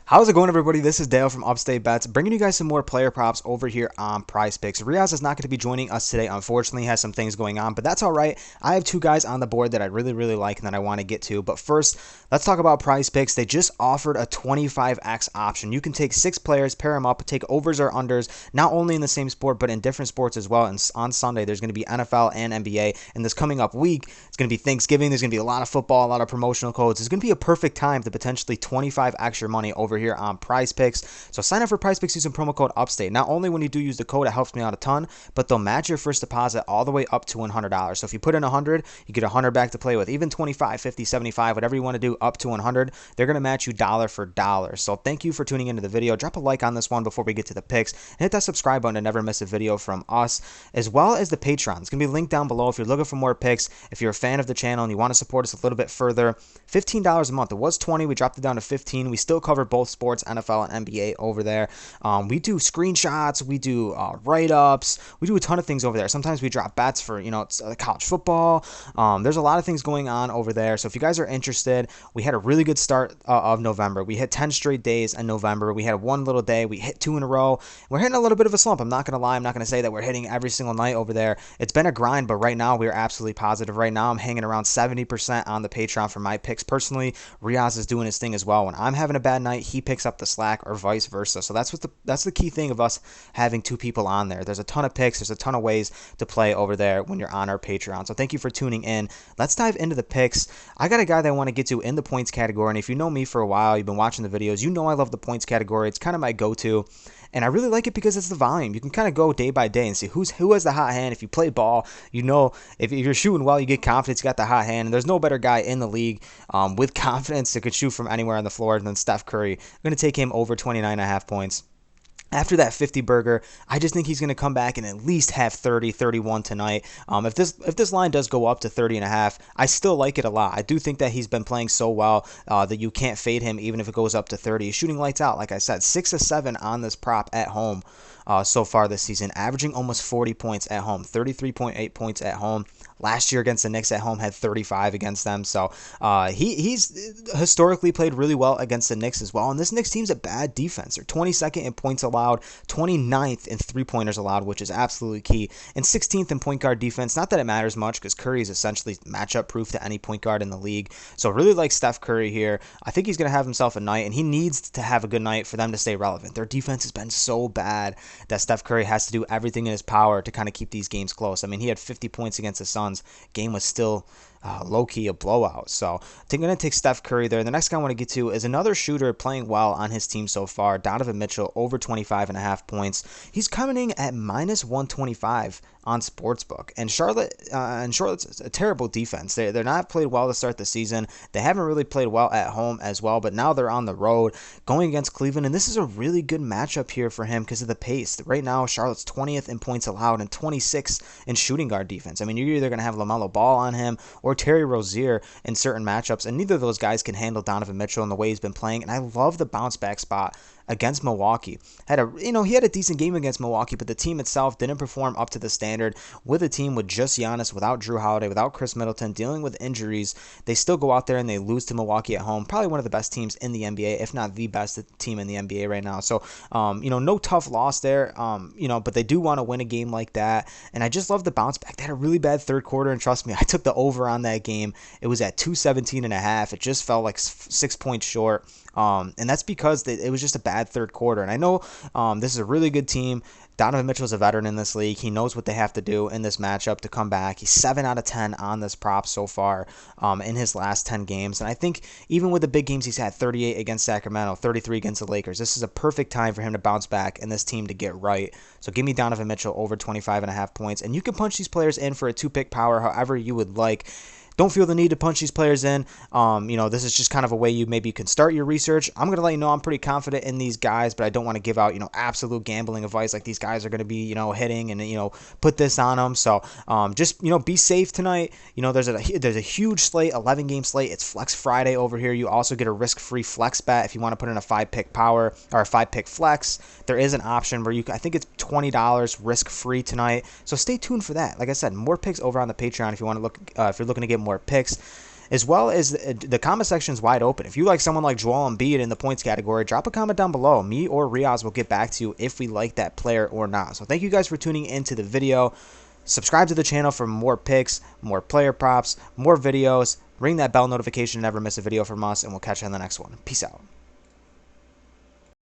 How's it going, everybody? This is Dale from Upstate Bets, bringing you guys some more player props over here on Prize Picks. Reoz is not going to be joining us today, unfortunately. He has some things going on, but that's all right. I have two guys on the board that I really like and that I want to get to. But first, let's talk about Prize Picks. They just offered a 25x option. You can take 6 players, pair them up, take overs or unders, not only in the same sport, but in different sports as well. And on Sunday, there's going to be NFL and NBA. And this coming up week, it's going to be Thanksgiving. There's going to be a lot of football, a lot of promotional codes. It's going to be a perfect time to potentially 25x your money over here on Prize Picks. So sign up for Prize Picks using promo code UPSTATE. Not only when you do use the code, it helps me out a ton, but they'll match your first deposit all the way up to $100. So if you put in 100, you get 100 back to play with. Even 25, 50, 75, whatever you want to do, up to 100, they're going to match you dollar for dollar. So thank you for tuning into the video. Drop a like on this one before we get to the picks, and hit that subscribe button to never miss a video from us, as well as the Patreon. It's going to be linked down below if you're looking for more picks. If you're a fan of the channel and you want to support us a little bit further, $15 a month. It was 20. We dropped it down to 15. We still cover both sports, NFL and NBA over there. We do screenshots, we do write-ups, we do a ton of things over there. Sometimes we drop bets for, college football. There's a lot of things going on over there. So if you guys are interested, we had a really good start of November. We hit 10 straight days in November. We had one little day. We hit 2 in a row. We're hitting a little bit of a slump. I'm not going to lie. I'm not going to say that we're hitting every single night over there. It's been a grind, but right now we're absolutely positive. Right now I'm hanging around 70% on the Patreon for my picks. Personally, Reoz is doing his thing as well. When I'm having a bad night, he picks up the slack, or vice versa. So that's the key thing of us having two people on there. There's a ton of picks. There's a ton of ways to play over there when you're on our Patreon. So thank you for tuning in. Let's dive into the picks. I got a guy that I want to get to in the points category. And if you know me for a while, you've been watching the videos, you know I love the points category. It's kind of my go-to. And I really like it because it's the volume. You can kind of go day by day and see who has the hot hand. If you play ball, you know if you're shooting well, you get confidence, you got the hot hand. And there's no better guy in the league with confidence that could shoot from anywhere on the floor than Steph Curry. I'm going to take him over 29.5 points. After that 50 burger, I just think he's going to come back and at least have 30, 31 tonight. If this line does go up to 30.5, I still like it a lot. I do think that he's been playing so well that you can't fade him even if it goes up to 30. He's shooting lights out, like I said, 6 of 7 on this prop at home so far this season, averaging almost 40 points at home, 33.8 points at home. Last year against the Knicks at home had 35 against them. So he's historically played really well against the Knicks as well. And this Knicks team's a bad defense. They're 22nd in points allowed, 29th in three-pointers allowed, which is absolutely key, and 16th in point guard defense. Not that it matters much because Curry is essentially matchup proof to any point guard in the league. So really like Steph Curry here. I think he's going to have himself a night, and he needs to have a good night for them to stay relevant. Their defense has been so bad that Steph Curry has to do everything in his power to kind of keep these games close. I mean, he had 50 points against the Suns. Game was still low-key a blowout. So I'm going to take Steph Curry there. The next guy I want to get to is another shooter playing well on his team so far, Donovan Mitchell, over 25.5 points. He's coming in at minus 125 on Sportsbook. And Charlotte's a terrible defense. They're not played well to start the season. They haven't really played well at home as well, but now they're on the road going against Cleveland, and this is a really good matchup here for him because of the pace. Right now, Charlotte's 20th in points allowed and 26th in shooting guard defense. I mean, you're either going to have LaMelo Ball on him or Terry Rozier in certain matchups, and neither of those guys can handle Donovan Mitchell in the way he's been playing, and I love the bounce back spot against Milwaukee. He had a decent game against Milwaukee, but the team itself didn't perform up to the standard. With a team with just Giannis, without Drew Holiday, without Chris Middleton, dealing with injuries, they still go out there and they lose to Milwaukee at home. Probably one of the best teams in the NBA, if not the best team in the NBA right now. So, no tough loss there, but they do want to win a game like that. And I just love the bounce back. They had a really bad third quarter, and trust me, I took the over on that game. It was at 217.5. It just fell like 6 points short. And that's because it was just a bad third quarter. And I know this is a really good team. Donovan Mitchell's a veteran in this league. He knows what they have to do in this matchup to come back. He's 7 out of 10 on this prop so far in his last 10 games. And I think even with the big games he's had, 38 against Sacramento, 33 against the Lakers, this is a perfect time for him to bounce back and this team to get right. So give me Donovan Mitchell over 25.5 points. And you can punch these players in for a 2-pick power however you would like. Don't feel the need to punch these players in. This is just kind of a way you maybe can start your research. I'm going to let you know I'm pretty confident in these guys, but I don't want to give out, absolute gambling advice like these guys are going to be, hitting and, put this on them. So just, be safe tonight. There's a huge slate, 11-game slate. It's Flex Friday over here. You also get a risk-free flex bet if you want to put in a 5-pick power or a 5-pick flex. There is an option where I think it's $20 risk-free tonight. So stay tuned for that. Like I said, more picks over on the Patreon if you want to look, if you're looking to get more picks. as well as the comment section is wide open. If you like someone like Joel Embiid in the points category, drop a comment down below. Me or Reoz will get back to you if we like that player or not. So thank you guys for tuning into the video. Subscribe to the channel for more picks, more player props, more videos. Ring that bell notification to never miss a video from us, and we'll catch you on the next one. Peace out.